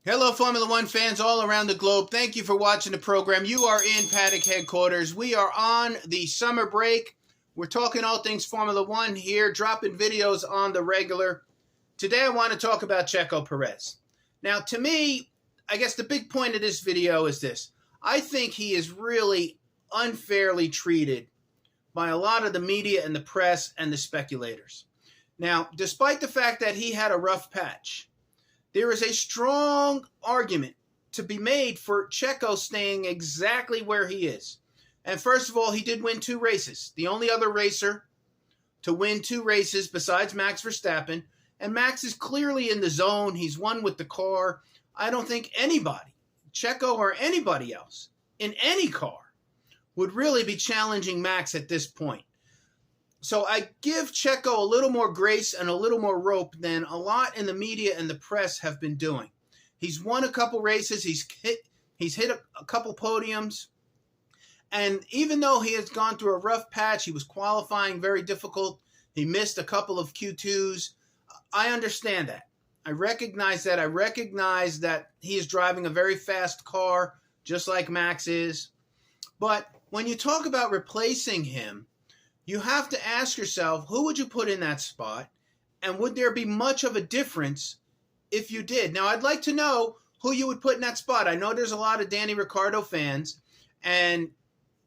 Hello, Formula One fans all around the globe. Thank you for watching the program. You are in Paddock headquarters. We are on the summer break. We're talking all things Formula One here, dropping videos on the regular. Today, I want to talk about Checo Perez. Now, to me, I guess the big point of this video is this. I think he is really unfairly treated by a lot of the media and the press and the speculators. Now, despite the fact that he had a rough patch, there is a strong argument to be made for Checo staying exactly where he is. And first of all, he did win 2 races. The only other racer to win 2 races besides Max Verstappen. And Max is clearly in the zone. He's won with the car. I don't think anybody, Checo or anybody else, in any car, would really be challenging Max at this point. So I give Checo a little more grace and a little more rope than a lot in the media and the press have been doing. He's won a couple races. He's hit a couple podiums. And even though he has gone through a rough patch, he was qualifying very difficult. He missed a couple of Q2s. I understand that. I recognize that. I recognize that he is driving a very fast car, just like Max is. But when you talk about replacing him, you have to ask yourself, who would you put in that spot? And would there be much of a difference if you did? Now, I'd like to know who you would put in that spot. I know there's a lot of Danny Ricciardo fans, and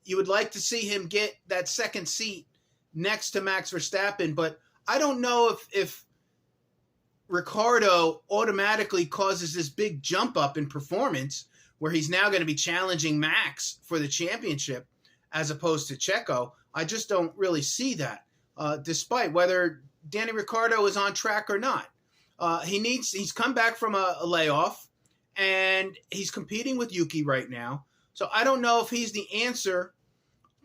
you would like to see him get that second seat next to Max Verstappen. But I don't know if Ricciardo automatically causes this big jump up in performance where he's now going to be challenging Max for the championship as opposed to Checo. I just don't really see that, despite whether Danny Ricciardo is on track or not. He's come back from a layoff, and he's competing with Yuki right now. So I don't know if he's the answer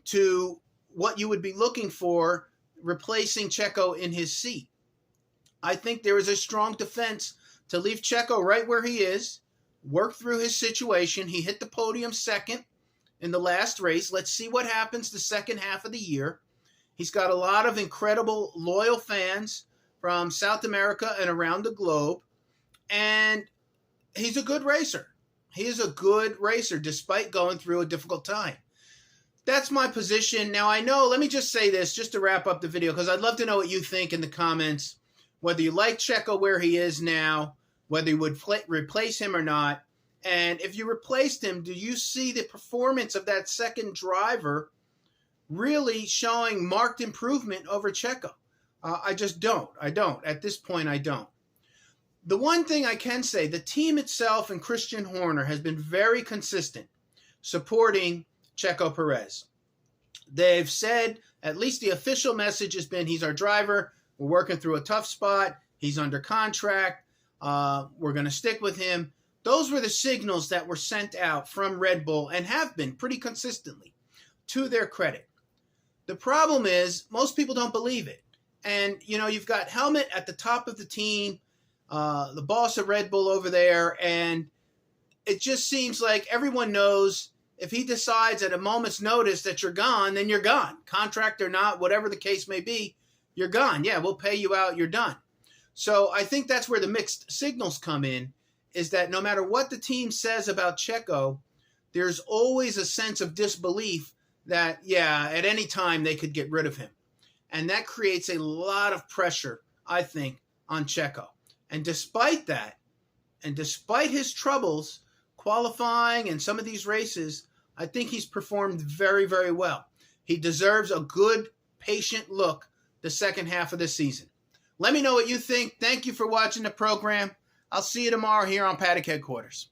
to what you would be looking for replacing Checo in his seat. I think there is a strong defense to leave Checo right where he is, work through his situation. He hit the podium second in the last race. Let's see what happens the second half of the year. He's got a lot of incredible, loyal fans from South America and around the globe. And he's a good racer. He is a good racer despite going through a difficult time. That's my position. Now, I know, let me just say this just to wrap up the video, because I'd love to know what you think in the comments, whether you like Checo where he is now, whether you would replace him or not. And if you replaced him, do you see the performance of that second driver really showing marked improvement over Checo? I just don't. I don't. At this point, I don't. The one thing I can say, the team itself and Christian Horner has been very consistent supporting Checo Perez. They've said, at least the official message has been, he's our driver. We're working through a tough spot. He's under contract. We're going to stick with him. Those were the signals that were sent out from Red Bull and have been pretty consistently, to their credit. The problem is most people don't believe it. And, you know, you've got Helmut at the top of the team, the boss of Red Bull over there, and it just seems like everyone knows if he decides at a moment's notice that you're gone, then you're gone. Contract or not, whatever the case may be, you're gone. Yeah, we'll pay you out, you're done. So I think that's where the mixed signals come in, is that no matter what the team says about Checo, there's always a sense of disbelief that, yeah, at any time they could get rid of him. And that creates a lot of pressure, I think, on Checo. And despite that, and despite his troubles qualifying and some of these races, I think he's performed very, very well. He deserves a good, patient look the second half of the season. Let me know what you think. Thank you for watching the program. I'll see you tomorrow here on Paddock Headquarters.